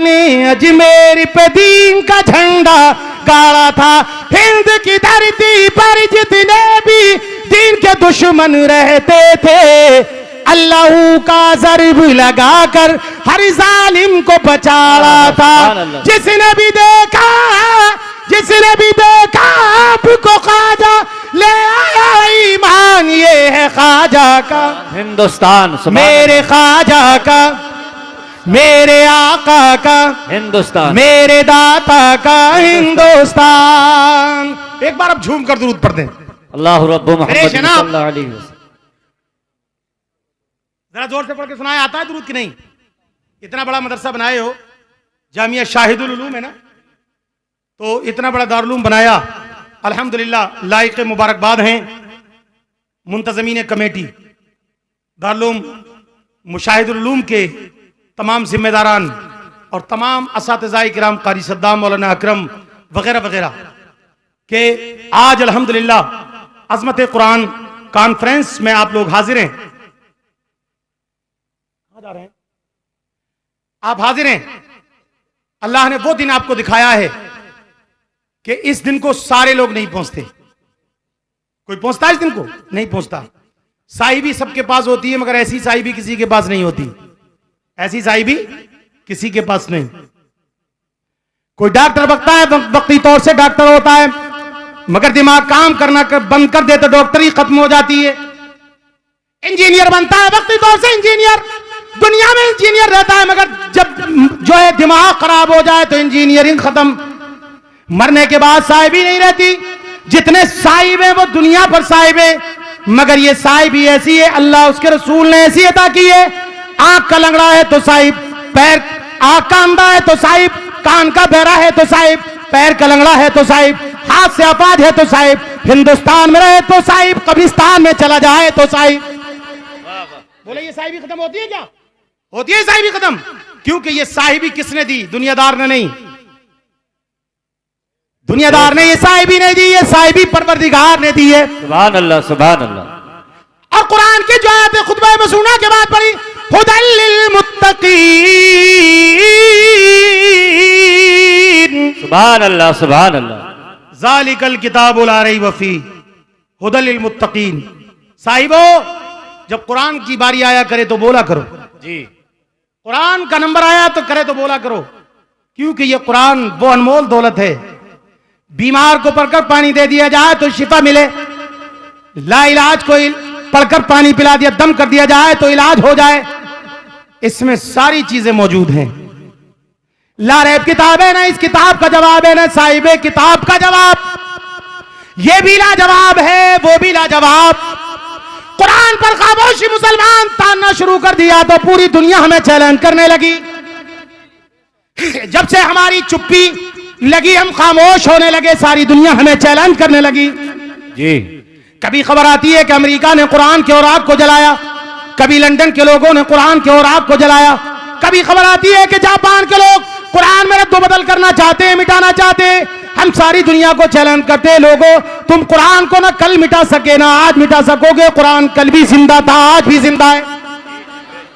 ने अजमेर पे दीन का झंडा गाड़ा था। हिंद की धरती पर जितने भी दीन के दुश्मन रहते थे, अल्लाह का ज़र्ब लगाकर हर जालिम को बचाड़ा था। जिसने भी देखा आपको ख्वाजा ले आया ईमान, ये है ख्वाजा का हिंदुस्तान, मेरे ख्वाजा का, मेरे आका का हिंदुस्तान, मेरे दाता का हिंदुस्तान। एक बार अब झूम कर दुरूद पढ़ दें। अल्लाह रब्बु मोहम्मद सल्लल्लाहु अलैहि वसल्लम। जरा जोर से पढ़ के सुनाया, आता है दुरूद कि नहीं? इतना बड़ा मदरसा बनाए हो, जामिया शाहिदुल उलूम है ना, तो इतना बड़ा दारुल बनाया, अल्हम्दुलिल्लाह लायक मुबारकबाद हैं मुंतज़मीन कमेटी, दारुल मुशाहिदुल उलूम के तमाम जिम्मेदारान और तमाम असातिज़ाए किराम, कारी सद्दाम, मौलाना अकरम वगैरह वगैरह के आज अल्हम्दुलिल्लाह अज़मत कुरान कॉन्फ्रेंस में आप लोग हाजिर हैं। कहाँ जा रहे हैं? आप हाजिर हैं। अल्लाह ने वो दिन आपको दिखाया है कि इस दिन को सारे लोग नहीं पहुंचते। कोई पहुंचता है इस दिन को? नहीं पहुंचता। साहिबी सबके पास होती है, मगर ऐसी साहिबी किसी के पास नहीं होती। ऐसी साहिबी किसी के पास नहीं। कोई डॉक्टर बकता है, वक्ती तौर से डॉक्टर होता है, मगर दिमाग काम करना बंद कर दे तो डॉक्टरी खत्म हो जाती है। इंजीनियर बनता है, वक्ती तौर से इंजीनियर, दुनिया में इंजीनियर रहता है, मगर जब जो है दिमाग खराब हो जाए तो इंजीनियरिंग खत्म। मरने के बाद साहिबी नहीं रहती। जितने साहिब हैं वो दुनिया पर साहिब है, मगर ये साहिबी ऐसी है, अल्लाह उसके रसूल ने ऐसी अता की है। आंख का लंगड़ा है तो साहिब, पैर, आंख का अंधा है तो साहिब, कान का बहरा है तो साहिब, पैर का लंगड़ा है तो साहिब, हाथ से अपाज है तो साहिब, हिंदुस्तान में रहे तो साहिब, कब्रिस्तान में चला जाए तो साहिब। बोले ये साहिबी खत्म होती है क्या? होती है साहिबी खत्म, क्योंकि ये साहिबी किसने दी? दुनियादार ने नहीं। दुनियादार ने ये साहिबी नहीं दी, ये साहिबी परवरदिगार ने दी है। सुभान अल्लाह, सुभान अल्लाह। और कुरान की जो आयत खुतबा मसूना के बाद पढ़ी, हुदल लिल मुत्तकीन, सुभान अल्लाह, सुभान अल्लाह। ज़ालिकल किताबु ला रैब फीह हुदल लिल मुत्तकीन। साहिबो, जब कुरान की बारी आया करे तो बोला करो जी। कुरान का नंबर आया तो करे तो बोला करो, क्योंकि ये कुरान वो अनमोल दौलत है। बीमार को पढ़कर पानी दे दिया जाए तो शिफा मिले, लाइलाज को पढ़कर पानी पिला दिया, दम कर दिया जाए तो इलाज हो जाए। इसमें सारी चीजें मौजूद हैं। लारैब किताब है ना, इस किताब का जवाब है ना साहिब किताब का जवाब। ये भी लाजवाब है, वो भी लाजवाब। कुरान पर खामोशी मुसलमान तानना शुरू कर दिया तो पूरी दुनिया हमें चैलेंज करने लगी। जब से हमारी चुप्पी लगी, हम खामोश होने लगे, सारी दुनिया हमें चैलेंज करने लगी जी। कभी खबर आती है कि अमेरिका ने कुरान के औराक को जलाया, कभी लंदन के लोगों ने कुरान के औराक को जलाया, कभी खबर आती है कि जापान के लोग कुरान में रद्द बदल करना चाहते हैं, मिटाना चाहते हैं। हम सारी दुनिया को चैलेंज करते हैं, लोगों तुम कुरान को ना कल मिटा सके ना आज मिटा सकोगे। कुरान कल भी जिंदा था, आज भी जिंदा है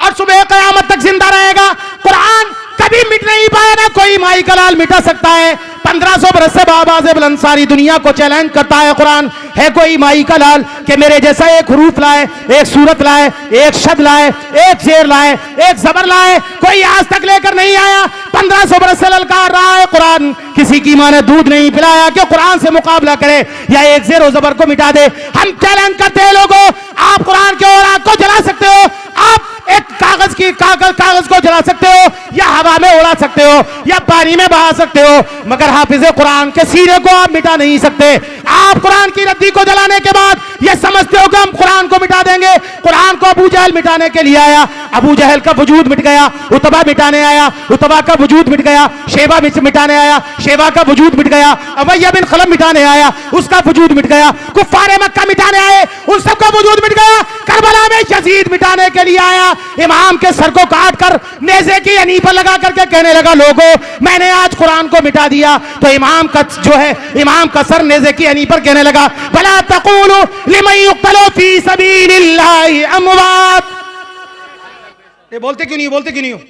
और सुबह क़यामत तक जिंदा रहेगा। कुरान कभी मिट नहीं पाया, ना कोई माई का लाल मिटा सकता है। 1500 बरस से बाबाज़ बुलंद सारी दुनिया को चैलेंज करता है कुरान। है कोई माई का लाल कि मेरे जैसा एक हरूफ लाए, एक सूरत लाए, एक शब्द लाए, एक शेर लाए, एक जबर लाए? कोई आज तक लेकर नहीं आया। 1500 बरस से ललकार रहा है कुरान। किसी की मां ने दूध नहीं पिलाया कि कुरान से मुकाबला करे या एक जेर और जबर को मिटा दे। हम चैलेंज करते हैं लोगों, आप कुरान के औराक को जला सकते हो, आप एक कागज को जला सकते हो, या हवा में उड़ा सकते हो, या पानी में बहा सकते हो, मगर हाफिज कुरान के सीने को आप मिटा नहीं सकते। आप कुरान की रद्दी को जलाने के बाद ये समझते हो कि हम कुरान को मिटा देंगे। कुरान को अबू जहल मिटाने के लिए आया, अबू जहल का वजूद मिट गया। उतबा मिटाने आया, उतबा का वजूद मिट गया। शेबा मिटाने आया, शेबा का वजूद मिट गया। अबैया बिन खलब मिटाने आया, उसका वजूद मिट गया। कुफ्फारे मक्का मिटाने आए, उन सबका वजूद मिट गया। करबला में यजीद मिटाने के लिए आया, इमाम के सर को काट कर नेज़े की अनी पर लगा करके कहने लगा, लोगों मैंने आज कुरान को मिटा दिया। तो इमाम का जो है, इमाम का सर नेज़े की अनी पर कहने लगा, भला तक़ूलू लिमन युक़्तलू फी सबीलिल्लाहि अमवात। ये बोलते क्यों नहीं हो?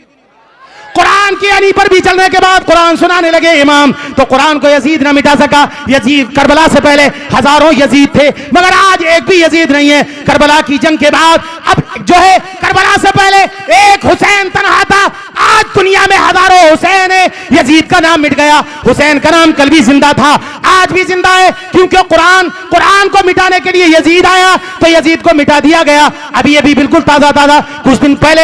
कुरान की अनी पर भी चलने के बाद कुरान सुनाने लगे इमाम, तो कुरान को यजीद ना मिटा सका। यजीद करबला से पहले हजारों यजीद थे, मगर आज एक भी यजीद नहीं है। करबला की जंग के बाद अब जो है, करबला से पहले एक हुसैन तनहा था, आज दुनिया में हजारों हुसैन है। यजीद का नाम मिट गया, हुसैन का नाम कल भी जिंदा था, आज भी जिंदा है, क्योंकि कुरान को मिटाने के लिए यजीद आया तो यजीद को मिटा दिया गया। अभी बिल्कुल ताजा कुछ दिन पहले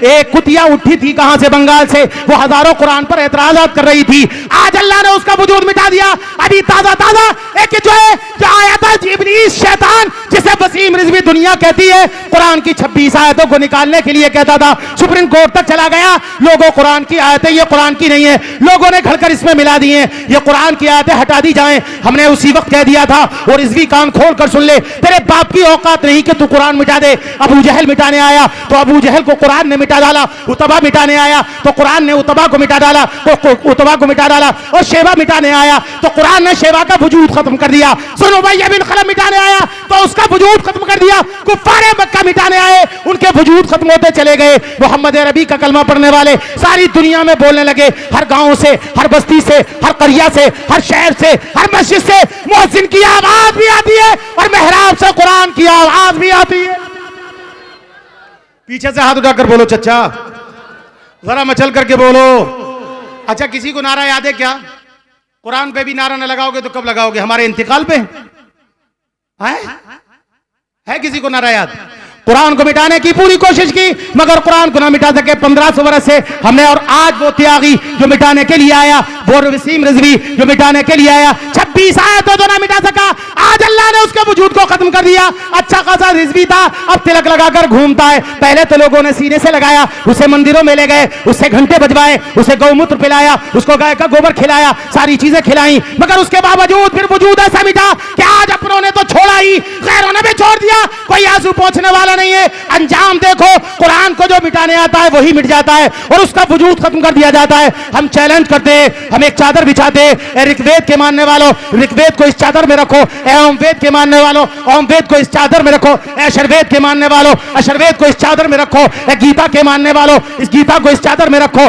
एक कुतिया उठी थी, कहां से, बंगाल से, वो हजारों कुरान पर एतराजात कर रही थी, आज अल्लाह ने उसका वजूद मिटा दिया। अभी ताजा एक जो आया था इब्लीस शैतान, जिसे वसीम रिजवी दुनिया कहती है, कुरान की 26 आयतों को निकालने के लिए कहता था, सुप्रीम कोर्ट तक चला गया। लोगों, कुरान की आयतें ये कुरान की नहीं है, लोगों ने घड़कर इसमें मिला दी हैं, ये कुरान की आयतें हटा दी जाएं। हमने उसी वक्त कह दिया था, और रिजवी कान खोल कर सुन ले, तेरे बाप की औकात नहीं कि तू कुरान मिटा दे। अबू जहल मिटाने आया तो अबू जहल को कुरान ने मिटा डाला, उतबा मिटाने आया तो कुरान ने उतबा को मिटा डाला, और शेबा मिटाने आया तो कुरान ने शेबा का वजूद खत्म कर दिया। सुन, उमय्या बिन खलफ मिटाने आया तो उसका वजूद खत्म कर दिया। कुफ्फारे मक्का मिटाने आए, उनके वजूद खत्म होते चले गए। मोहम्मद अरबी का कलमा पढ़ने वाले सारी दुनिया में बोलने लगे, हर गांव से, हर बस्ती से, हर करिया से, हर शहर से, हर मस्जिद से मुअज्जिन की आवाज भी आती है और मेहराब से कुरान की आवाज भी आती है। पीछे से हाथ उठाकर बोलो चचा, जरा मचल करके बोलो। अच्छा, किसी को नारा याद है क्या? कुरान पे भी नारा न लगाओगे तो कब लगाओगे? हमारे इंतकाल पे है किसी को नारा याद? कुरान को मिटाने की पूरी कोशिश की, मगर कुरान को ना मिटा सके। 1500 वर्ष से हमने, और आज वो त्यागी जो मिटाने के लिए आया, वो वसीम रिजवी जो मिटाने के लिए आया, 26 आयतों तो ना मिटा सका, आज अल्लाह ने उसके वजूद को खत्म कर दिया। अच्छा खासा रिजवी था, अब तिलक लगाकर घूमता है। पहले तो लोगों ने सीने से लगाया, उसे मंदिरों में ले गए, उससे घंटे बजवाए, उसे गौमूत्र पिलाया, उसको गाय का गोबर खिलाया, सारी चीजें खिलाई, मगर उसके बावजूद फिर वजूद ऐसा मिटा कि आज अपनों ने तो छोड़ा ही, गैरों ने भी छोड़ दिया, कोई आंसू पोंछने वाला नहीं है। अंजाम देखो, कुरान को जो मिटाने आता है वही मिट जाता है और उसका वजूद खत्म कर दिया जाता है। हम चैलेंज करते हैं, हम एक चादर बिछाते हैं, ऋग्वेद के मानने वालों, ऋग्वेद को इस चादर में रखो, ओमवेद के मानने वालों, ओमवेद को इस चादर में रखो, अशरवेद के मानने वालों, अशरवेद को इस चादर में रखो, गीता के मानने वालों, इस गीता को इस चादर में रखो,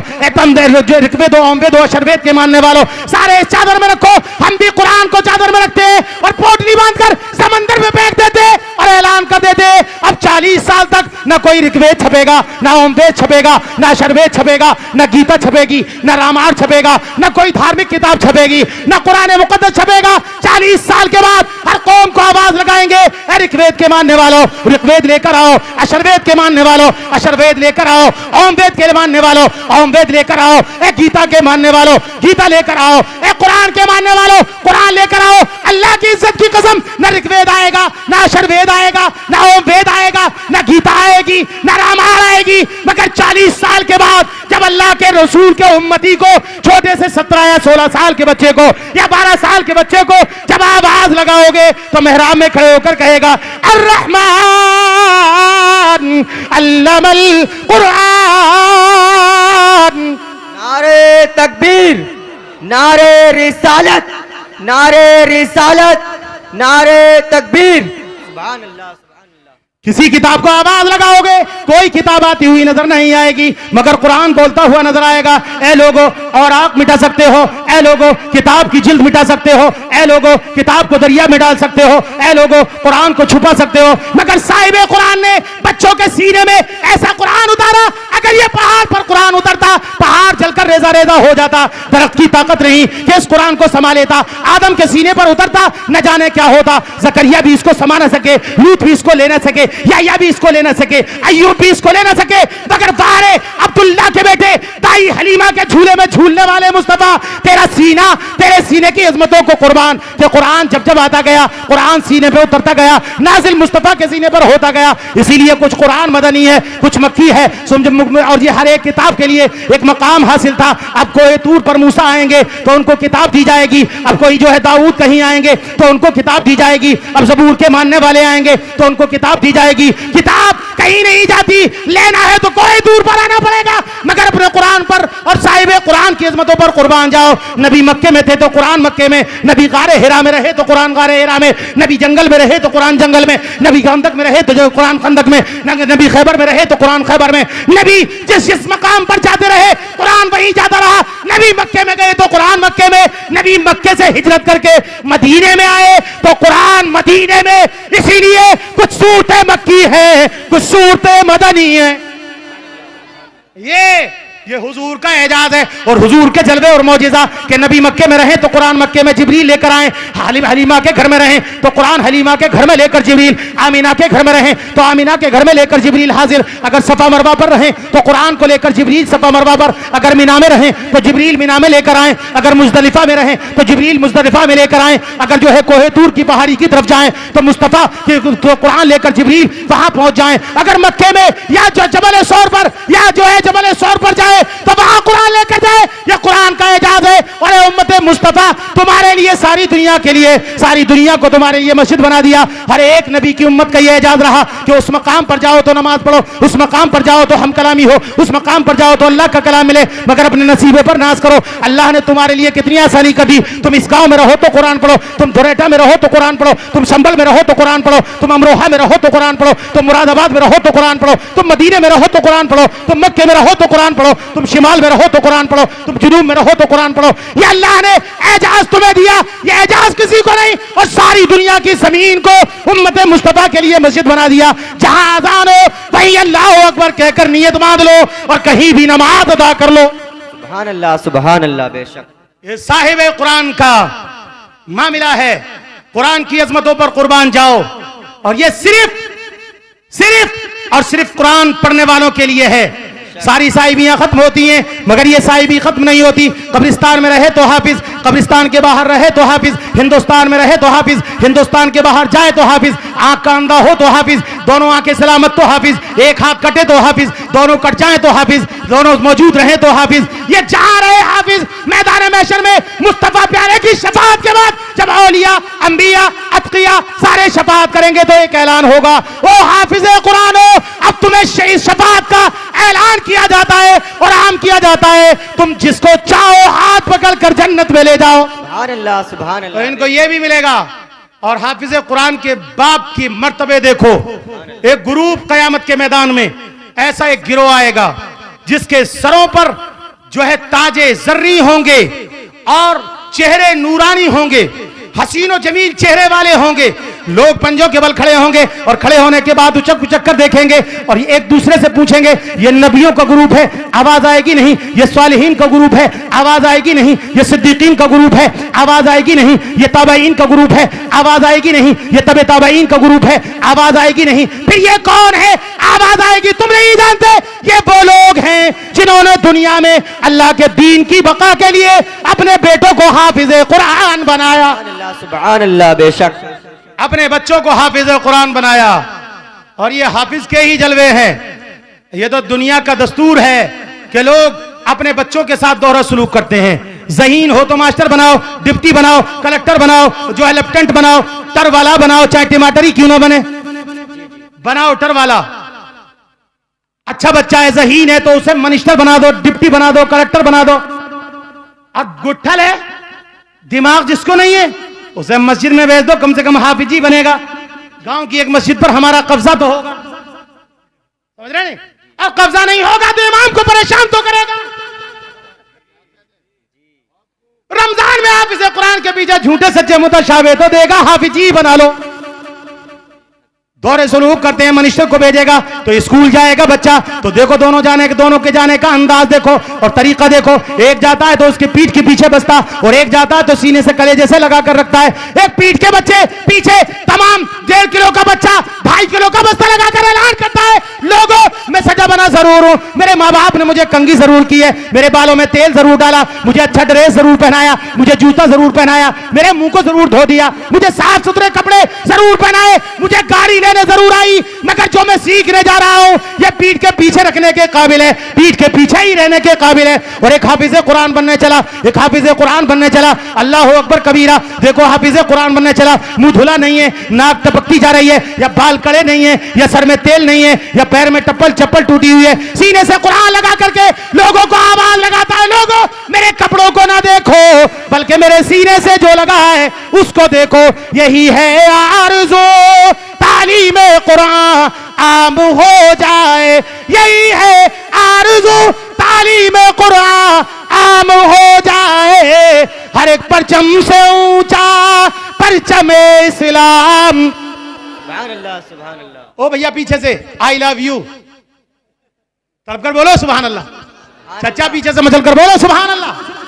ऋग्वेद, ओमवेद, अशरवेद के मानने वालों, सारे इस चादर में रखो। हम भी कुरान को चादर में रखते हैं और पोटली बांधकर समंदर में फेंक देते और ऐलान कर देते, अब 40 साल तक न कोई ऋग्वेद छपेगा, न ओमवेद छपेगा, न अशरवेद छपेगा, न गीता छपेगी, न रामायण छपेगा, न कोई धार्मिक किताब छपेगी, न कुरान मुकद्दस छपेगा। 40 साल के बाद हर कौम को आवाज लगाएंगे, ऋग्वेद के मानने वालों ऋग्वेद लेकर आओ, अशरवेद के मानने वालों अशरवेद लेकर आओ, ओमवेद के मानने वालों ओमवेद लेकर आओ, गीता के मानने वालों गीता लेकर आओ, कुरान के मानने वालों कुरान लेकर आओ। अल्लाह की इज्जत की कसम, न ऋग्वेद आएगा, न अशरवेद आएगा, न ओमवेद आएगा, न गीता आएगी, न रामायण आएगी, मगर 40 साल के बाद जब अल्लाह के रसूल के उम्मती को, छोटे से 17 या 16 साल के बच्चे को या 12 साल के बच्चे को जब आवाज लगाओगे तो मेहराब में खड़े होकर कहेगा, अर्रहमान अल्लमल कुरान। नारे तकबीर, नारे रिसालत, नारे रिसालत, नारे तकबीर। सुभान अल्लाह, सुभान अल्लाह। किसी किताब को आवाज लगाओगे, कोई किताब आती हुई नजर नहीं आएगी, मगर कुरान बोलता हुआ नजर आएगा। ए लोगो, और आंख मिटा सकते हो, ए लोगो किताब की जिल्द मिटा सकते हो, ए लोगो किताब को दरिया में डाल सकते हो, ए लोगो कुरान को छुपा सकते हो, मगर साहिबे कुरान ने बच्चों के सीने में ऐसा कुरान उतारा, अगर ये पहाड़ पर कुरान उतरता, पहाड़ जलकर रेजा रेजा हो जाता। दरख्त की ताकत नहीं कि इस कुरान को समा लेता। आदम के सीने पर उतरता, न जाने क्या होता। जकरिया भी इसको समा न सके, लूत भी इसको ले न सके, याह्या भी इसको ले न सके, अय्यूब भी इसको ले न सके, मगर बारे अब्दुल्ला के बेटे दाई हलीमा के झूले में झूलने वाले मुस्तफा, तेरा सीना, तेरे सीने की इज्मतों को कुर्बान, कि कुरान जब जब आता गया, कुरान सीने पे उतरता गया, नाजिल मुस्तफा के सीने पर होता गया। इसीलिए कुछ कुरान मदनी है, कुछ मक्की है, और ये हर एक किताब के लिए एक मकाम हासिल था। अब कोई तूर पर मूसा आएंगे तो उनको किताब दी जाएगी, अब कोई जो है दाऊद कहीं आएंगे तो उनको किताब दी जाएगी, अब ज़बूर के मानने वाले आएंगे तो उनको किताब दी जाएगी। जाएगी। किताब कहीं नहीं जाती, लेना है तो कोई दूर पर आना पड़ेगा, मगर अपने कुरान पर और साहिब कुरान की अजमतों पर कुर्बान जाओ। नबी मक्के में थे तो कुरान मक्के में, नबी गारे हिरा में रहे तो कुरान गारे हिरा में, नबी जंगल में रहे तो कुरान जंगल में, नबी खंदक में रहे तो जो कुरान खंदक में, नबी खैबर में रहे तो कुरान खैबर में। नबी जिस मकाम पर जाते रहे कुरान वहीं जाता रहा। नबी मक्के में गए तो कुरान मक्के में, नबी मक्के से हिजरत करके मदीने में आए तो कुरान मदीने में। इसीलिए कुछ सूरतें मक्की है, कुछ सूरतें मदनी है। ये हुजूर का एजाज है और हुजूर के जलवे और मौजिजा के नबी मक्के में रहे तो कुरान मक्के में जिब्रील लेकर आए, हलीमा के घर में रहे तो कुरान हलीमा के घर में लेकर जिब्रील, आमीना के घर में रहे तो आमीना के घर में लेकर जिब्रील हाजिर। अगर सफा मरवा पर रहे तो कुरान को लेकर जिब्रील सफा मरवा पर, अगर मीना में रहे तो जिब्रील मीना में लेकर आए, अगर मुजदलिफा में रहे तो जिब्रील मुजदलिफा में लेकर आए, अगर जो है कोहे तूर की पहाड़ी की तरफ जाए तो मुस्तफा तो कुरान लेकर जिब्रील वहां पहुंच जाए। अगर मक्के में या जो जबल सौर पर या जो है जबल सौर पर जाए तो वहां कुरान लेकर जाए। यह कुरान का एजाज है। और उम्मत मुस्तफा तुम्हारे लिए, सारी दुनिया के लिए, सारी दुनिया को तुम्हारे लिए मस्जिद बना दिया। हर एक नबी की उम्मत का यह एजाज रहा कि उस मकाम पर जाओ तो नमाज पढ़ो, उस मकाम पर जाओ तो हम कलामी हो, उस मकाम पर जाओ तो अल्लाह का कलाम मिले। मगर अपने नसीबे पर नाज करो। अल्लाह ने तुम्हारे लिए कितनी आसानी कर दी। तुम इस गांव में रहो तो कुरान पढ़ो, तुम धुरेटा में रहो तो कुरान पढ़ो, तुम संभल में रहो तो कुरान पढ़ो, तुम अमरोहा में रहो तो कुरान पढ़ो, तुम मुरादाबाद में रहो तो कुरान पढ़ो, तुम मदीने में रहो तो कुरान पढ़ो, तुम मक्के में रहो तो कुरान पढ़ो, तुम शिमाल में रहो तो कुरान पढ़ो, तुम जुनूब में रहो तो कुरान पढ़ो। ये अल्लाह ने एजाज तुम्हें दिया, ये एजाज किसी को नहीं। और सारी दुनिया की जमीन को उम्मत मुस्तफा के लिए मस्जिद बना दिया। जहां आजान हो वहीं अल्लाह अकबर कहकर नियत बांध लो और कहीं भी नमाज अदा कर लो। सुभान अल्लाह, सुभान अल्लाह। बेशक ये साहिब कुरान का मामला है। कुरान की अजमतों पर कुर्बान जाओ। और ये सिर्फ और सिर्फ कुरान पढ़ने वालों के लिए है। सारी साहिबियां खत्म होती हैं मगर ये साहिबी खत्म नहीं होती। कब्रिस्तान में रहे तो हाफिज, कब्रिस्तान के बाहर रहे तो हाफिज, हिंदुस्तान में रहे तो हाफिज, हिंदुस्तान के बाहर जाए तो हाफिज, आंख का अंधा हो तो हाफिज, दोनों आंखें सलामत तो हाफिज, एक हाथ कटे तो हाफिज, दोनों कट जाए तो हाफिज, दोनों मौजूद रहे तो हाफिज। ये जा रहे हाफिज मैदान महशर में मुस्तफा प्यारे की शफाअत के बाद जब औलिया, अंबिया, अतकिया सारे शफाअत करेंगे तो एक ऐलान होगा, ओ हाफिज कुरान हो, अब तुम्हें शहीद शफाअत का ऐलान किया जाता है और आम किया जाता है। तुम जिसको चाहो हाथ पकड़कर जन्नत में ले जाओ। सुभान अल्लाह, सुभान तो अल्लाह। इनको ये भी मिलेगा। और हाफिज कुरान के बाप की मर्तबे देखो। एक ग्रुप कयामत के मैदान में ऐसा एक गिरोह आएगा जिसके सरों पर जो है ताजे जर्री होंगे और चेहरे नूरानी होंगे, हसीनो जमील चेहरे वाले होंगे। लोग पंजों के बल खड़े होंगे और खड़े होने के बाद उचक उचक कर देखेंगे और एक दूसरे से पूछेंगे, ये नबियों का ग्रुप है, आवाज आएगी नहीं। ये सालिहीन का ग्रुप है, आवाज आएगी नहीं। ये सिद्दीकीन का ग्रुप है, आवाज आएगी नहीं। ये ताबईन का ग्रुप है, आवाज आएगी नहीं। ये तबे ताबईन का ग्रुप है, आवाज आएगी नहीं। फिर ये कौन है, आवाज आएगी। तुम नहीं जानते, ये वो लोग हैं जिन्होंने दुनिया में अल्लाह के दीन की बका के लिए अपने बेटों को हाफिज कुरान बनाया। सुभान अल्लाह। बेशक अपने बच्चों को हाफिज कुरान बनाया। और ये हाफिज के ही जलवे हैं। ये तो दुनिया का दस्तूर है कि लोग अपने बच्चों के साथ दोहरा सलूक करते हैं। ज़हीन हो तो मास्टर बनाओ, डिप्टी बनाओ, कलेक्टर बनाओ, जो है लेफ्टिनेंट बनाओ, टर वाला बनाओ, चाहे टमाटरी क्यों ना बने, बनाओ टर वाला। अच्छा बच्चा है, ज़हीन है तो उसे मिनिस्टर बना दो, डिप्टी बना दो, कलेक्टर बना दो। अब गुट्ठल है, दिमाग जिसको नहीं है उसे मस्जिद में भेज दो, कम से कम हाफिजी बनेगा। गांव की एक मस्जिद पर हमारा कब्जा तो होगा, समझ रहे नहीं? अब कब्जा नहीं होगा तो इमाम को परेशान तो करेगा। रमजान में हाफिज कुरान के पीछे झूठे सच्चे मुतशाबे तो देगा, हाफिजी बना लो। दौरे सलूक करते हैं, मिनिस्टर को भेजेगा तो स्कूल जाएगा बच्चा तो देखो दोनों के जाने का अंदाज देखो और तरीका देखो। एक जाता है तो उसके पीठ के पीछे बसता और एक जाता है तो सीने से कलेजे से लगा कर रखता है। एक पीठ के बच्चे पीछे तमाम 1.5 किलो का बच्चा 2.5 किलो का बस्ता लगा कर ऐलान करता है, लोगों मैं सजा बना जरूर हूं, मेरे माँ बाप ने मुझे कंघी जरूर की है, मेरे बालों में तेल जरूर डाला, मुझे अच्छा ड्रेस जरूर पहनाया, मुझे जूता जरूर पहनाया, मेरे मुंह को जरूर धो दिया, मुझे साफ सुथरे कपड़े जरूर पहनाए, मुझे गाड़ी देने जरूर आई, मगर जो मैं सीखने जा रहा हूं ये पीठ के पीछे रखने के काबिल है, पीठ के पीछे ही रहने के काबिल है। और एक हाफिज कुरान बनने चला, एक हाफिज कुरान बनने चला, अल्लाह अकबर कबीरा। देखो हाफिज कुरान बनने चला, मुंह धुला नहीं है, नाक टपकती जा रही है, या बाल कड़े नहीं है, या सर में तेल नहीं है, या पैर में चप्पल टूटी हुई है, सीने से कुरान लगा करके लोगों को आवाज लगाता है, लोगों मेरे कपड़ों को ना देखो बल्कि मेरे सीने से जो लगा है उसको देखो। यही है आरज़ू तालीम कुरान आम हो जाए, यही है आरज़ू तालीम कुरान आम हो जाए, हर एक परचम से ऊंचा परचम इस्लाम। सुभान अल्लाह, सुभान अल्लाह। ओ भैया पीछे से आई लव यू तड़प कर बोलो सुभान अल्लाह। चचा पीछे से मचल कर बोलो सुभान अल्लाह।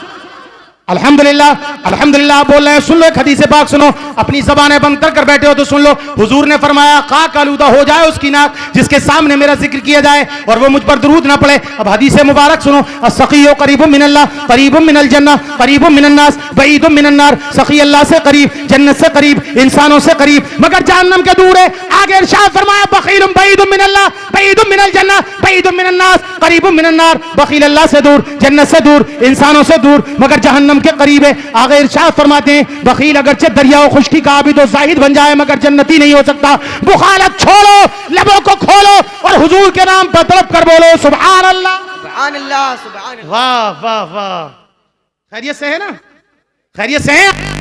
अल्हम्दुलिल्लाह, अल्हम्दुलिल्लाह बोल रहे हैं। सुन लो एक हदीस पाक सुनो, अपनी ज़बानें बंद कर बैठे हो तो सुन लो। हुजूर ने फरमाया खाक आलूदा हो जाए उसकी नाक जिसके सामने मेरा जिक्र किया जाए और वो मुझ पर दरूद ना पड़े। अब हदीस मुबारक सुनो, अस्सक़िय्यु क़रीबुम मिनल्लाह क़रीबुम मिनल जन्नह क़रीबुम मिनन नास बईदुम मिनन नार। सक़ी अल्लाह से करीब, जन्नत से करीब, इंसानों से करीब, मगर जहन्नम के दूर है। आगे इरशाद फरमाया बख़ीलुम बईदुम मिनल्लाह बईदुम मिनल जन्नह बईदुम मिनन नास क़रीबुम मिनन नार। बख़ील अल्लाह से दूर, जन्नत से दूर, इंसानों से दूर, मगर जहन्नम के करीब है। आगे इरशाद फरमाते हैं बखील अगरचे दरियाओ खुश्की का आबिद और जाहिद बन जाए मगर जन्नती नहीं हो सकता। बुखारत छोड़ो, लबों को खोलो और हुजूर के नाम पर तड़प कर बोलो सुभान अल्लाह, सुभान अल्लाह, सुभान अल्लाह। वाह वाह वाह। खैरियत से है ना, खैरियत से है।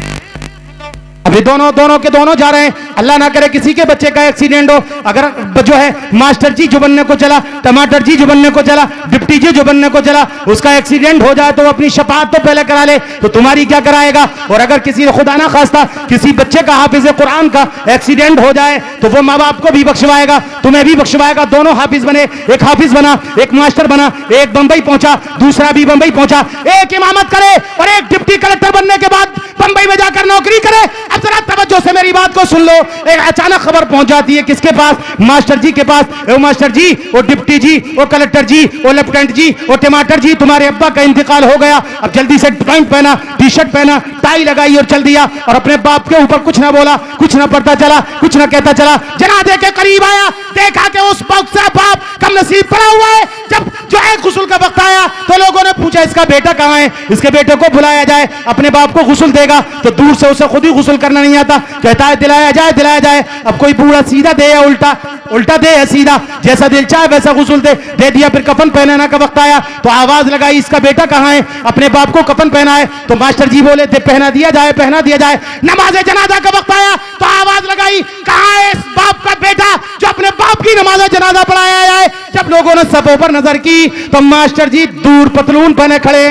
अभी दोनों के दोनों जा रहे हैं, अल्लाह ना करे किसी के बच्चे का एक्सीडेंट हो। अगर जो है मास्टर जी जो बनने को चला, टमाटर जी जो बनने को चला, डिप्टी जी जो बनने को चला, उसका एक्सीडेंट हो जाए तो वो अपनी शफाअत तो पहले करा ले, तो तुम्हारी क्या कराएगा। और अगर किसी खुदा ना खास्ता किसी बच्चे का हाफिज कुरान का एक्सीडेंट हो जाए तो वो माँ बाप को भी बख्शवाएगा, तुम्हें भी बख्शवाएगा। दोनों हाफिज बने, एक हाफिज बना, एक मास्टर बना, एक बंबई पहुंचा, दूसरा भी बंबई पहुंचा, एक इमामत करे और एक डिप्टी कलेक्टर बनने के बाद बंबई में जाकर नौकरी करे। अब जरा तवज्जो से मेरी बात को सुन लो। एक अचानक खबर पहुंच जाती है किसके पास, मास्टर जी के पास। वो मास्टर जी, वो डिप्टी जी, वो कलेक्टर जी, वो लेफ्टिनेंट जी, वो टमाटर जी, तुम्हारे अब्बा का इंतकाल हो गया। अब जल्दी से पैंट पहना, टी शर्ट पहना, टाई लगाई और चल दिया और अपने बाप के ऊपर कुछ ना बोला, कुछ ना पढ़ता चला, कुछ ना कहता चला। जनाजे के करीब आया, देखा कि उस वक्त से बाप कम नसीब पड़ा हुआ है। जब जो है गुस्ल का वक्त आया तो लोगों ने पूछा इसका बेटा कहाँ है, इसके बेटे को बुलाया जाए, अपने बाप को गुस्ल देगा। तो दूर से उसे खुद ही गुस्ल करना नहीं आता, कहता है दिलाया जाए दिलाया जाए। अब कोई बूढ़ा सीधा दे या उल्टा, उल्टा दे या सीधा, जैसा दिल चाहे वैसा गुस्ल दे दिया। फिर कफन पहनाना का वक्त आया तो आवाज लगाई इसका बेटा कहाँ है, अपने बाप को कफन पहना है। तो मास्टर जी बोले थे पहना दिया जाए, पहना दिया जाए। नमाज जनाजा का वक्त आया तो आवाज लगाई कहाँ है इस बाप का बेटा जो अपने बाप की नमाज जनाजा पढ़ाया जाए। जब लोगों ने सबों पर नजर की तो मास्टर जी दूर पतलून पहने खड़े,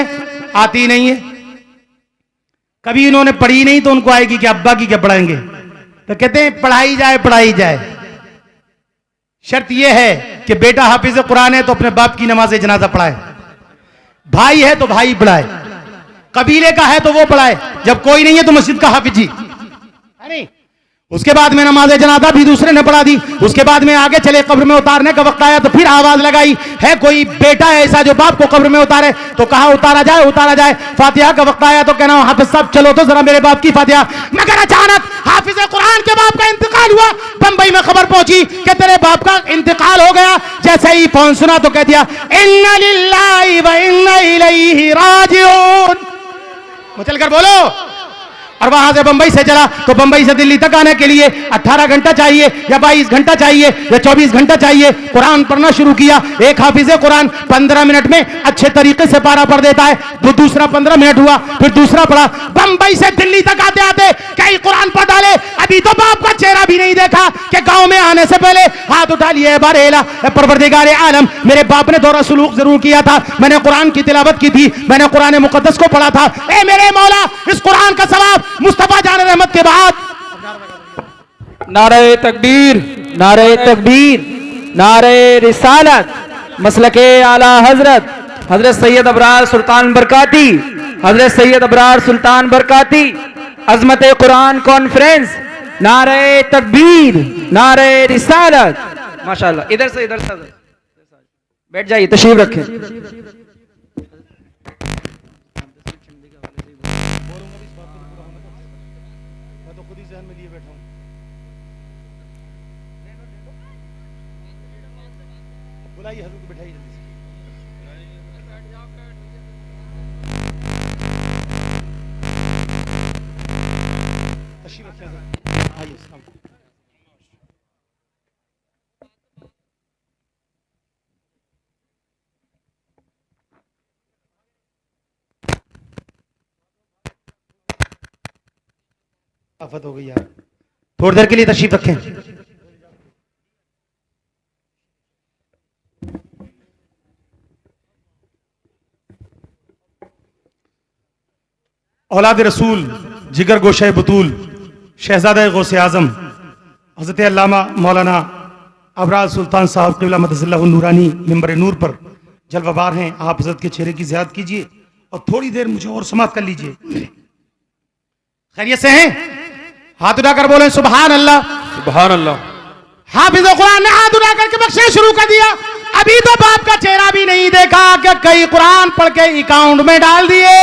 आती नहीं है, कभी इन्होंने पढ़ी नहीं तो उनको आएगी कि अब्बा की क्या पढ़ाएंगे। तो कहते हैं पढ़ाई जाए पढ़ाई जाए, शर्त यह है कि बेटा हाफिज कुरान है तो अपने बाप की नमाज जनाजा पढ़ाए, भाई है तो भाई पढ़ाए, कबीले का है तो वो पढ़ाए, जब कोई नहीं है तो मस्जिद का हाफिज जी है नहीं। उसके बाद में नमाज जनाजा भी दूसरे ने पढ़ा दी। उसके बाद में आगे चले, कब्र में उतारने का वक्त आया तो फिर आवाज लगाई है कोई बेटा ऐसा जो बाप को कब्र में उतारे। तो कहा उतारा जाए उतारा जाए। फातिहा का वक्त आया तो कहना हाफिज साहब चलो तो जरा मेरे बाप की फातिहा। मगर अचानक हाफिज कुरान के बाप का इंतकाल हुआ। बंबई में खबर पहुंची कि तेरे बाप का इंतकाल हो गया। जैसे ही फोन सुना तो कह दिया इन्ना लिल्लाहि व इन्ना इलैहि राजिऊन। मचल कर बोलो। और वहां से बंबई से चला तो बंबई से दिल्ली तक आने के लिए 18 घंटा चाहिए या 22 घंटा चाहिए या 24 घंटा चाहिए। कुरान पढ़ना शुरू किया। एक हाफिज कुरान 15 मिनट में अच्छे तरीके से पारा पढ़ देता है। तो दूसरा 15 मिनट हुआ, फिर दूसरा पढ़ा। बंबई से दिल्ली तक आते आते कई कुरान पढ़ डाले। अभी तो बाप का चेहरा भी नहीं देखा कि गांव में आने से पहले हाथ उठा लिए बरेला परवरदिगार आलम, मेरे बाप ने दौरा सुलूक जरूर किया था, मैंने कुरान की तिलावत की थी, मैंने कुरान मुकद्दस को पढ़ा था। ए मेरे मौला, इस कुरान का सवाब मुस्तफा जान रहमत के बाद। नारे तकबीर, नारे तकबीर, नारे रिसालत, मसलके आला हजरत हजरत सैयद अबरार सुल्तान बरकाती, हजरत सैयद अबरार सुल्तान बरकाती, अजमत कुरान कॉन्फ्रेंस। नारे तकबीर, नारे रिसालत। माशाल्लाह। इधर से बैठ जाइए, तशरीफ रखें। बुलाइए हजूर को, बिठाइए जल्दी से। तशरीफ रखिए हजरत। आइए अस्सलाम। आफत हो गई यार, थोड़ी देर के लिए तशरीफ रखें। औलाद रसूल, जिगर गोशे बतूल, शहजादा गौसे आजम हजरत अल्लामा मौलाना अबरार सुल्तान साहब क़िबला मदसिल्लाहु नूरानी मिंबर नूर पर जलवाबार हैं। आप हजरत के चेहरे की ज़ियारत कीजिए और थोड़ी देर मुझे और समात कर लीजिए। खैरियत से हैं? हाथ उठाकर बोले सुभान अल्लाह, सुभान अल्लाह। हाफिज कुरान ने हाथ उठा करके बख्शे शुरू कर दिया। अभी तो बाप का चेहरा भी नहीं देखा कि कई कुरान पढ़ के अकाउंट में डाल दिए,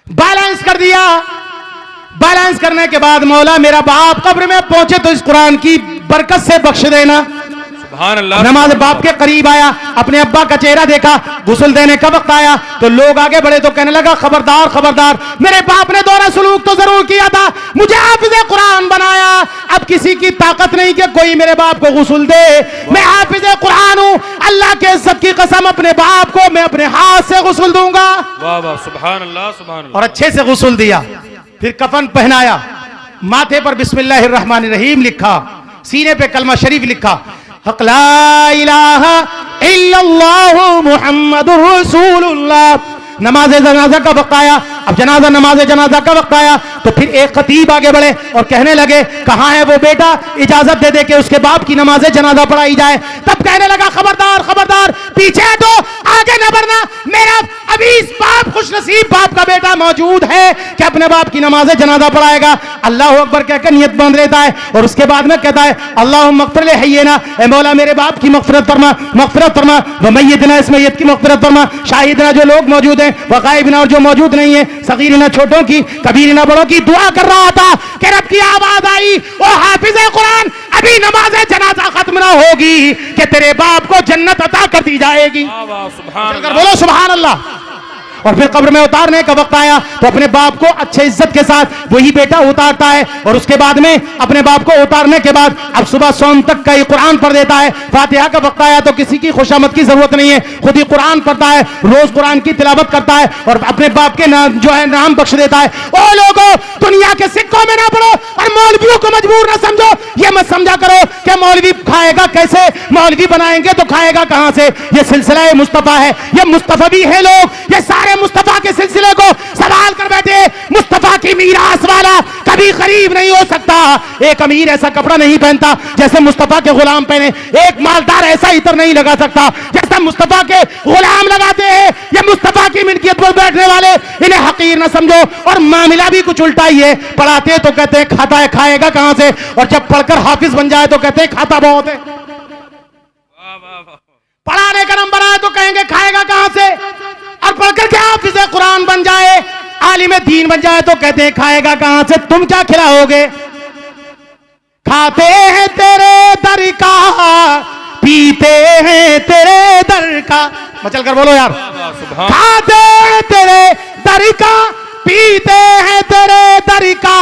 बैलेंस कर दिया। बैलेंस करने के बाद मौला मेरा बाप कब्र में पहुंचे तो इस कुरान की बरकत से बख्श देना। सुभान अल्लाह। नमाज बाप के करीब आया, अपने अब्बा का चेहरा देखा, गुस्ल देने का वक्त आया तो लोग आगे बढ़े तो कहने लगा खबरदार खबरदार, मेरे बाप ने दोहरा सलूक तो जरूर किया था, मुझे हाफिज कुरान बनाया। अब किसी की ताकत नहीं कि कोई मेरे बाप को गुस्ल दे। मैं हाफिज कुरान हूं, अल्लाह के इज्जत की कसम अपने बाप को मैं अपने हाथ से गुस्ल दूंगा। वाह वाह, सुभान अल्लाह, सुभान अल्लाह। और अच्छे से गुस्ल दिया, फिर कफन पहनाया, माथे पर बिस्मिल्लाहिर्रहमानिर्रहीम लिखा, सीने पे कलमा शरीफ लिखा, हक ला इलाहा इल्लल्लाहु मुहम्मदुर रसूलुल्लाह। नमाज जनाजा का वक्त आया, अब नमाज जनाजा का वक्त आया तो फिर एक खतीब आगे बढ़े और कहने लगे कहां है वो बेटा, इजाजत दे दे के उसके बाप की नमाज जनाजा पढ़ाई जाए। तब कहने लगा खबरदार खबरदार, पीछे हटो, आगे न बढ़ना, मेरा अभी इस बाप खुशनसीब बाप का बेटा मौजूद है कि अपने बाप की नमाज जनाजा पढ़ाएगा। अल्लाह अकबर कहकर नियत बांध लेता है और उसके बाद में कहता है अल्लाहुम्मा मग़फ़िर ले हय्यिना, ए मौला मेरे बाप की मग़फ़िरत फरमा, मग़फ़िरत फरमा, व मय्यितना, इस मय्यत की मग़फ़िरत फरमा, शाहिदना जो लोग मौजूद हैं, व गायबिना और जो मौजूद नहीं है, सगीरना छोटों की, कबीरना बड़ों की। दुआ कर रहा था कि रब की आवाज आई, ओ हाफिज कुरान अभी नमाज जनाजा खत्म ना होगी कि तेरे बाप को जन्नत अता कर दी जाएगी। चलकर बोलो सुभान अल्लाह। और फिर कब्र में उतारने का वक्त आया तो अपने बाप को अच्छे इज्जत के साथ वही बेटा उतारता है और उसके बाद में अपने बाप को उतारने के बाद अब सुबह शाम तक का ही कुरान पढ़ देता है। फातिहा का वक्त आया तो किसी की खुशामद की जरूरत नहीं है, खुद ही कुरान पढ़ता है, रोज कुरान की तिलावत करता है और अपने बाप के नाम जो है नाम बख्श देता है। ओ लोगों, दुनिया के सिक्कों में ना पड़ो और मौलवियों को मजबूर ना समझो। ये मत समझा करो कि मौलवी खाएगा कैसे, मौलवी बनाएंगे तो खाएगा कहां से। ये सिलसिला मुस्तफा है, ये मुस्तफा भी है लोग, ये सारे मुस्तफा के सिलसिले को संभाल कर बैठे। मुस्तफा की मीरास वाला कभी गरीब नहीं हो सकता। एक अमीर ऐसा कपड़ा नहीं पहनता जैसे मुस्तफा के गुलाम पहने, एक मालदार ऐसा इतर नहीं लगा सकता जैसा मुस्तफा के गुलाम लगाते हैं। ये मुस्तफा की मिल्कियत पर बैठने वाले, इन्हें हकीर ना समझो। और मामला भी कुछ उल्टा ही है, पढ़ाते तो कहते हैं खाता है, खाएगा कहां से, और जब पढ़कर हाफिज बन जाए तो कहते हैं खाता बहुत है। पढ़ाने का नंबर आए तो कहेंगे खाएगा कहां से, और पढ़कर क्या हाफिज कुरान बन जाए, आलिम दीन बन जाए तो कहते हैं खाएगा कहां से। तुम क्या खिलाओगे? खाते हैं तेरे दर का, पीते हैं तेरे दर का। मचल कर बोलो यार। खाते हैं तेरे दर का, पीते हैं तेरे दर का,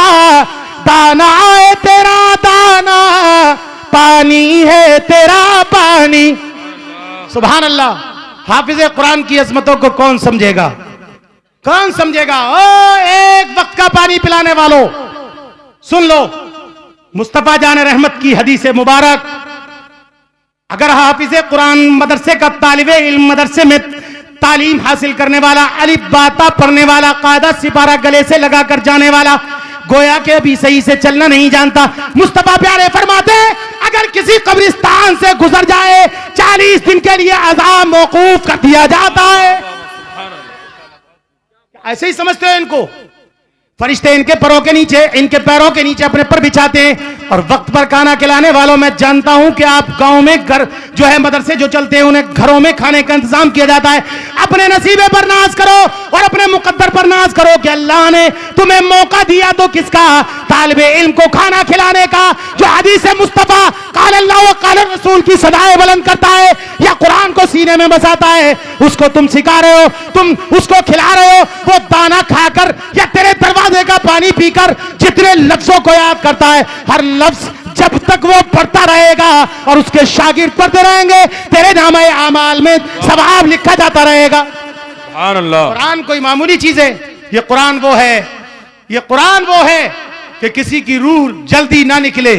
दाना है तेरा दाना, पानी है तेरा पानी। सुभान अल्लाह। हाफिज कुरान की अजमतों को कौन समझेगा, कौन समझेगा? ओ एक वक्त का पानी पिलाने वालों, सुन लो मुस्तफा जान रहमत की हदीस मुबारक। अगर हाफिज कुरान मदरसे का तालिबे इल्म, मदरसे में तालीम हासिल करने वाला, अलिफ बाता पढ़ने वाला, कायदा सिपारा गले से लगाकर जाने वाला, गोया के अभी सही से चलना नहीं जानता। मुस्तफा प्यारे फरमाते हैं अगर किसी कब्रिस्तान से गुजर जाए 40 दिन के लिए अज़ाब मौकूफ कर दिया जाता है। ऐसे ही समझते हो इनको? फरिश्ते इनके पैरों के नीचे, इनके पैरों के नीचे अपने पर बिछाते हैं और वक्त पर खाना खिलाने वालों, मैं जानता हूं कि आप गांव में घर जो है मदरसे जो चलते हैं उन्हें घरों में खाने का इंतजाम किया जाता है। अपने नसीबे पर नाज करो और अपने मुकद्दर पर नाज करो कि अल्लाह ने तुम्हें मौका दिया तो किसका, तालिबे इल्म को खाना खिलाने का, जो हदीस मुस्तफा काल अल्लाह व काल रसूल की सदाएं बुलंद करता है या कुरान को सीने में बसाता है, उसको तुम सिखा रहे हो, तुम उसको खिला रहे हो। वो दाना खाकर या तेरे दरवाजे का पानी पीकर जितने लफ्जों को याद करता है, हर लफ्ज जब तक वो पढ़ता रहेगा और उसके शागिर्द पढ़ते रहेंगे, तेरे नामे आमाल में सवाब लिखा जाता रहेगा। सुभान अल्लाह। कुरान कोई मामूली चीज है? ये कुरान वो है, ये कुरान वो है कि किसी की रूह जल्दी ना निकले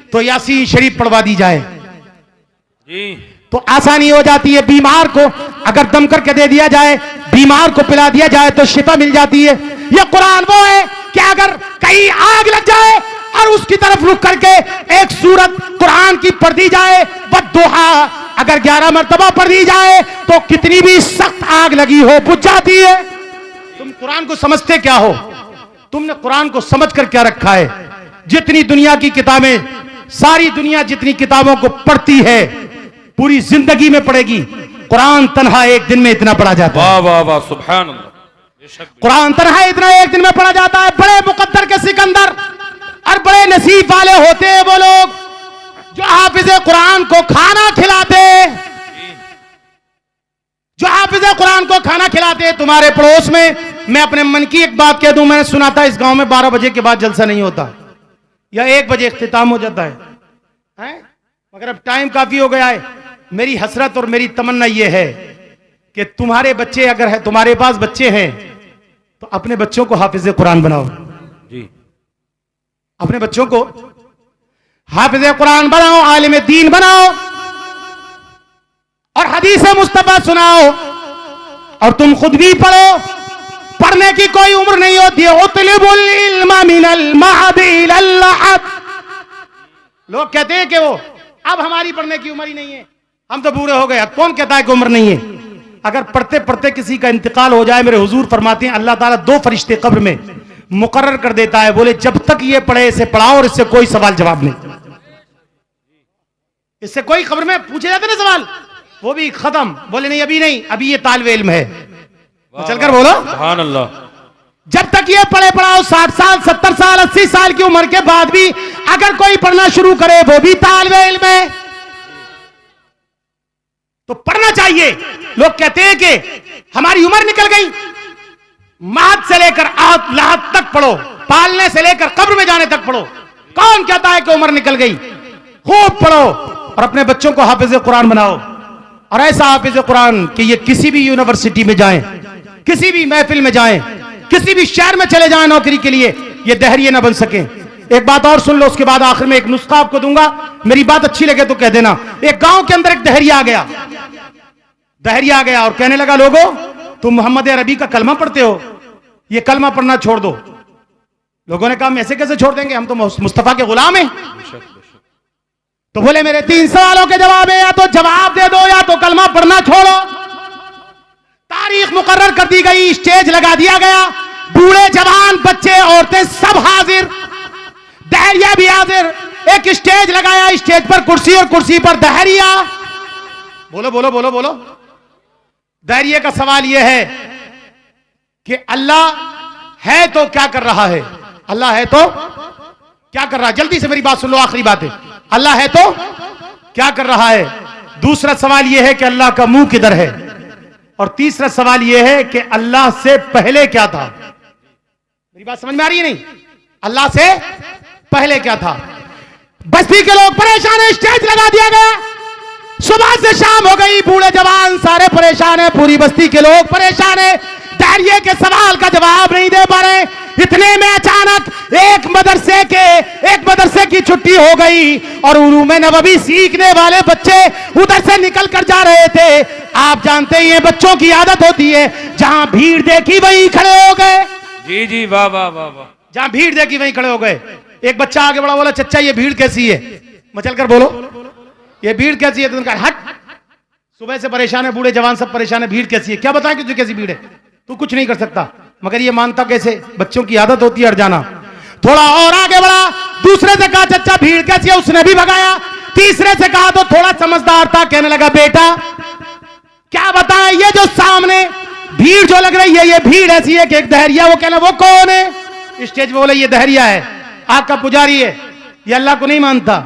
तो यासीन शरीफ पढ़वा दी जाए जी, तो आसानी हो जाती है। बीमार को अगर दम करके दे दिया जाए, बीमार को पिला दिया जाए तो शिफा मिल जाती है। यह कुरान वो है कि अगर कहीं आग लग जाए और उसकी तरफ रुक करके एक सूरत कुरान की पढ़ दी जाए, बद्दुहा अगर 11 मर्तबा पढ़ दी जाए तो कितनी भी सख्त आग लगी हो बुझ जाती है। तुम कुरान को समझते क्या हो? तुमने कुरान को समझ कर क्या रखा है? जितनी दुनिया की किताबें, सारी दुनिया जितनी किताबों को पढ़ती है पूरी जिंदगी में पढ़ेगी, कुरान तन्हा एक दिन में इतना पढ़ा जाता है। वाह वाह वाह, सुभान अल्लाह। बेशक कुरान तन्हा इतना एक दिन में पढ़ा जाता है। बड़े मुकद्दर के सिकंदर और बड़े नसीब वाले होते हैं वो लोग जो हाफिज़े कुरान को खाना खिलाते, जो हाफिज़े कुरान को खाना खिलाते। तुम्हारे पड़ोस में मैं अपने मन की एक बात कह दूं, मैंने सुना था इस गांव में 12 बजे के बाद जलसा नहीं होता या 1 बजे इख्तिताम हो जाता है? मगर अब टाइम काफी हो गया है। मेरी हसरत और मेरी तमन्ना यह है कि तुम्हारे बच्चे अगर है, तुम्हारे पास बच्चे हैं तो अपने बच्चों को हाफिज़े कुरान बनाओ जी, अपने बच्चों को हाफिज़े कुरान बनाओ, आलिम दीन बनाओ और हदीस मुस्तफा सुनाओ और तुम खुद भी पढ़ो। पढ़ने की कोई उम्र नहीं होती है। उतलिबुल इल्मा मिनल महदी इलल लहद। लोग कहते हैं कि वो अब हमारी पढ़ने की उम्र ही नहीं है, हम तो बूढ़े हो गए। कौन कहता है कि उम्र नहीं है? अगर पढ़ते पढ़ते किसी का इंतकाल हो जाए, मेरे हुजूर फरमाते हैं अल्लाह ताला 2 फरिश्ते कब्र में मुकर्रर कर देता है, बोले जब तक ये पढ़े इसे पढ़ाओ और इससे कोई सवाल जवाब नहीं। इससे कोई कब्र में पूछे जाते ना सवाल, वो भी खत्म। बोले नहीं अभी नहीं, अभी ये तालिब इल्म है। तो चलकर बोलो सुभान अल्लाह। जब तक ये पढ़े पढ़ाओ, 60 साल 70 साल 80 साल की उम्र के बाद भी अगर कोई पढ़ना शुरू करे वो भी तालिब इल्म है। तो पढ़ना चाहिए। लोग कहते हैं कि हमारी उम्र निकल गई। माद से लेकर आद लाद तक पढ़ो, पालने से लेकर कब्र में जाने तक पढ़ो। कौन कहता है कि उम्र निकल गई? खूब पढ़ो और अपने बच्चों को हाफिज़े कुरान बनाओ। और ऐसा हाफिज़े कुरान कि ये किसी भी यूनिवर्सिटी में जाएं, किसी भी महफिल में जाएं, किसी भी शहर में चले जाएं नौकरी के लिए, ये दहरिये ना बन सके। एक बात और सुन लो, उसके बाद आखिर में एक नुस्खा आपको दूंगा, मेरी बात अच्छी लगे तो कह देना। एक गांव के अंदर एक दहरिया आ गया, दहरिया आ गया और कहने लगा लोगों तुम मोहम्मद अरबी का कलमा पढ़ते हो, ये कलमा पढ़ना छोड़ दो। लोगों ने कहा हम ऐसे कैसे छोड़ देंगे, हम तो मुस्तफा के गुलाम हैं। तो बोले मेरे 3 सवालों के जवाब है, या तो जवाब दे दो या तो कलमा पढ़ना छोड़ो। तारीख मुकर्रर कर दी गई, स्टेज लगा दिया गया, बूढ़े जवान बच्चे औरतें सब हाजिर, दहरिया भी हाजिर। एक स्टेज लगाया, स्टेज पर कुर्सी और कुर्सी पर दहरिया। बोलो बोलो बोलो बोलो। दहरिये का सवाल यह है कि अल्लाह है तो क्या कर रहा है? अल्लाह है तो क्या कर रहा है? जल्दी से मेरी बात सुन लो, आखिरी बात है। अल्लाह है तो क्या कर रहा है? दूसरा सवाल यह है कि अल्लाह का मुंह किधर है? और तीसरा सवाल यह है कि अल्लाह से पहले क्या था? मेरी बात समझ में आ रही है नहीं? अल्लाह से पहले क्या था? बस्ती के लोग परेशान है, स्टेज लगा दिया गया, सुबह से शाम हो गई, बूढ़े जवान सारे परेशान है, पूरी बस्ती के लोग परेशान है, दहरिये के सवाल का जवाब नहीं दे पा रहे। इतने में अचानक एक मदरसे की छुट्टी हो गई और उलूम नबवी सीखने वाले बच्चे उधर से निकल कर जा रहे थे। आप जानते ही हैं बच्चों की आदत होती है, जहां भीड़ देखी वहीं खड़े हो गए। जी जी, वाह वाह वाह वाह। जहां भीड़ देखी वहीं खड़े हो गए। एक बच्चा आगे बढ़ा, बोला चच्चा ये भीड़ कैसी है? मचल कर बोलो ये भीड़ कैसी है? तुमने कहा हट, सुबह से परेशान है, बूढ़े जवान सब परेशान है, भीड़ कैसी है? क्या बताएं कि तुझे कैसी भीड़ है? तू कुछ नहीं कर सकता। मगर ये मानता कैसे? बच्चों की आदत होती है हट जाना। थोड़ा और आगे बढ़ा, दूसरे से कहा चच्चा भीड़ कैसी है? उसने भी भगाया। तीसरे से कहा तो थोड़ा समझदार था, कहने लगा बेटा क्या बताएं, ये जो सामने भीड़ जो लग रही है ये भीड़ ऐसी है कि एक दहरिया, वो कहना वो कौन है? स्टेज पे बोले ये दहरिया है, आग का पुजारी है, ये अल्लाह को नहीं मानता,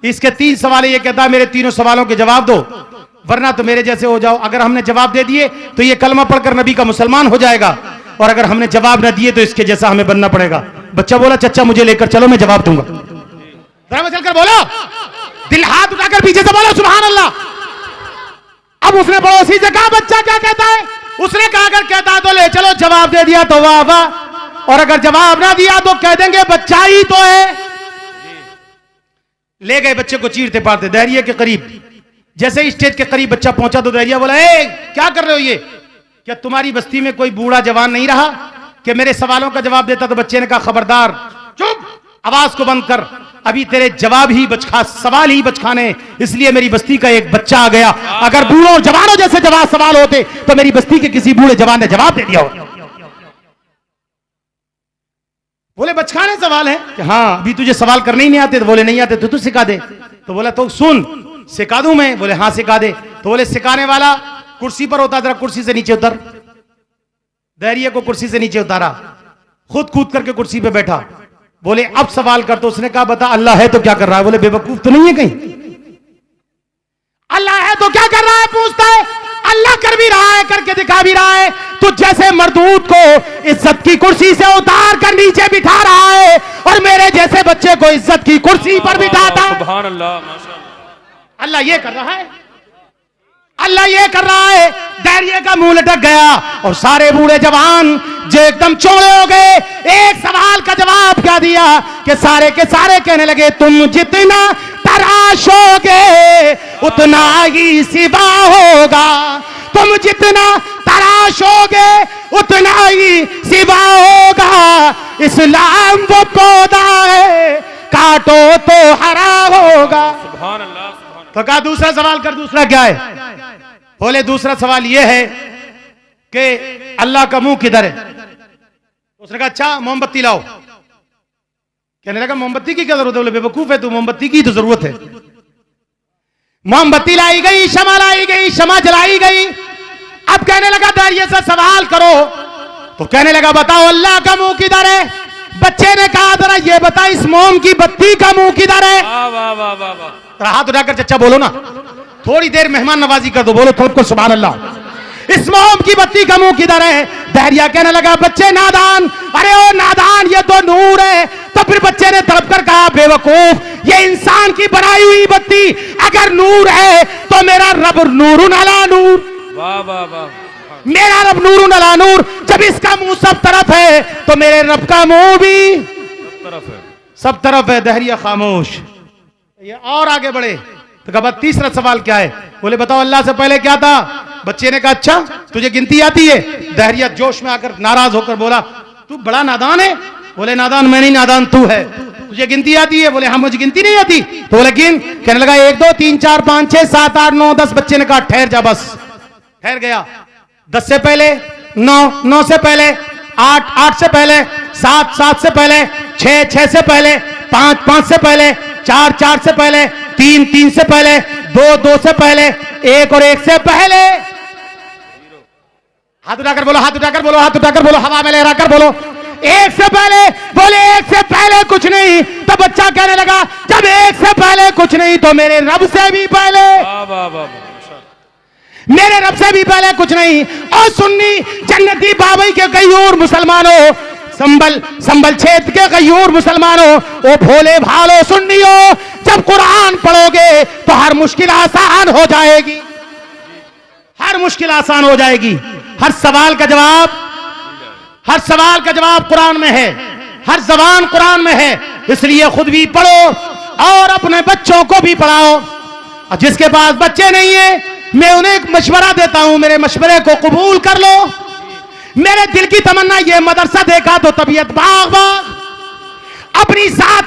इसके 3 सवाल है, ये कहता है मेरे तीनों सवालों के जवाब दो वरना तो मेरे जैसे हो जाओ। अगर हमने जवाब दे दिए तो ये कलमा पढ़कर नबी का मुसलमान हो जाएगा, और अगर हमने जवाब न दिए तो इसके जैसा हमें बनना पड़ेगा। बच्चा बोला चचा मुझे लेकर चलो, मैं जवाब दूंगा। चलकर बोलो, दिल हाथ उठाकर पीछे से बोलो सुभान अल्लाह। अब उसने पड़ोसी से कहा बच्चा क्या कहता है? उसने कहा अगर कहता है तो ले चलो, जवाब दे दिया तो वाह वाह, और अगर जवाब ना दिया तो कह देंगे बच्चा ही तो है। ले गए बच्चे को चीरते पारते दहरिया के करीब। जैसे ही स्टेज के करीब बच्चा पहुंचा तो दहरिया बोला ए क्या कर रहे हो, ये क्या तुम्हारी बस्ती में कोई बूढ़ा जवान नहीं रहा कि मेरे सवालों का जवाब देता? तो बच्चे ने कहा खबरदार, चुप, आवाज को बंद कर, अभी तेरे जवाब ही बचखा, सवाल ही बचखाने, इसलिए मेरी बस्ती का एक बच्चा आ गया। अगर बूढ़ों जवानों जैसे जवाब सवाल होते तो मेरी बस्ती के किसी बूढ़े जवान ने जवाब दे दिया होता। बोले बचखाने सवाल है कि हाँ, अभी तुझे सवाल करने ही नहीं आते? तो बोले नहीं आते तो तू सिखा दे। तो बोला तो सुन, सिखा दूं मैं? बोले हाँ सिखा दे। तो बोले सिखाने वाला कुर्सी पर होता, जरा कुर्सी से नीचे उतर। दहरिया को कुर्सी से नीचे उतारा, खुद कूद करके कुर्सी पे बैठा। बोले अब सवाल कर। तो उसने कहा बता अल्लाह है तो क्या कर रहा है? बोले बेवकूफ तो नहीं है कहीं, अल्लाह है तो क्या कर रहा है? पूछता है अल्लाह कर भी रहा है, करके दिखा भी रहा है। तो जैसे मर्दूद को इज्जत की कुर्सी से उतार कर नीचे बिठा रहा है, और मेरे जैसे बच्चे को इज्जत की कुर्सी पर बिठाता। सुभान अल्लाह, माशाअल्लाह। अल्लाह ये कर रहा है, अल्लाह ये कर रहा है। दहरिया का मुंह लटक गया और सारे बूढ़े जवान जो एकदम चौड़े हो गए। एक सवाल का जवाब क्या दिया कि सारे के सारे कहने लगे तुम जितना तराशोगे उतना ही सिवा होगा, तुम जितना तराशोगे उतना ही सिवा होगा। इस्लाम वो पौधा है, काटो तो हरा होगा। सुभान अल्लाह, सुभान तो कहा दूसरा सवाल कर। दूसरा क्या है? बोले दूसरा सवाल यह है कि अल्लाह का मुंह किधर है? उसने कहा अच्छा मोमबत्ती लाओ। कहने लगा मोमबत्ती की क्या जरूरत है? बोले बेवकूफ है तू, मोमबत्ती की तो जरूरत है। मोमबत्ती लाई गई, शमा लाई गई, शमा जलाई गई। अब कहने लगा दहरिया से सवाल करो। तो कहने लगा बताओ अल्लाह का मुंह किधर है? बच्चे ने कहा जरा ये बता इस मोम की बत्ती का मुंह किधर है? वाह वाह वाह वाह वाह। हाथ उठाकर चचा बोलो ना, थोड़ी देर मेहमान नवाजी कर दो, बोलो थोड़ा सुभान अल्लाह। इस मोम की बत्ती का मुंह किधर है? दहरिया कहने लगा बच्चे नादान, अरे ओ नादान ये तो नूर है। तो फिर बच्चे ने तड़प कर कहा बेवकूफ, ये इंसान की बनाई हुई बत्ती अगर नूर है तो मेरा रब नूरुन अला नूर, वाह वाह वाह, मेरा रब नूरुन अला नूर। जब इसका मुंह सब तरफ है तो मेरे रब का मुंह भी सब तरफ है, सब तरफ है। दहरिया खामोश। ये और आगे बढ़े तो कहा तीसरा सवाल क्या है? बोले बताओ अल्लाह से पहले क्या था? बच्चे ने कहा अच्छा तुझे गिनती आती है? दहरिया जोश में आकर नाराज होकर बोला तू बड़ा नादान है। बोले नादान मैं नहीं, नादान तू है। तुझे गिनती आती है? बोले हाँ मुझे गिनती नहीं आती। तो बोले गिन। कहने लगा 1 2 3 4 5 6 7 8 9 10। बच्चे ने कहा ठहर जा, बस ठहर गया। 10 से पहले 9 9 से पहले 8 8 से पहले 7 7 से पहले 6 6 से पहले 5 5 से पहले 4 4 से पहले 3 3 से पहले 2 2 से पहले 1 और 1 से पहले। हाथ उठाकर बोलो, हाथ उठाकर बोलो, हाथ उठाकर बोलो, हवा में लहराकर बोलो 1 से पहले। बोले 1 से पहले कुछ नहीं। तो बच्चा कहने लगा जब 1 से पहले कुछ नहीं तो मेरे रब से भी पहले, वाह वाह वाह, माशाअल्लाह। मेरे रब से भी पहले कुछ नहीं। और सुन्नी जन्नती बाबई के कई और मुसलमानों, संबल क्षेत्र के कई और मुसलमानों, ओ भोले भालो सुन्नियों, जब कुरान पढ़ोगे तो हर मुश्किल आसान हो जाएगी, हर मुश्किल आसान हो जाएगी। हर सवाल का जवाब, हर सवाल का जवाब कुरान में है, हर जबान कुरान में है। इसलिए खुद भी पढ़ो और अपने बच्चों को भी पढ़ाओ। और जिसके पास बच्चे नहीं है मैं उन्हें एक मशवरा देता हूं, मेरे मशवरे को कबूल कर लो। मेरे दिल की तमन्ना ये मदरसा देखा तो तबीयत बाग बाग अपनी साथ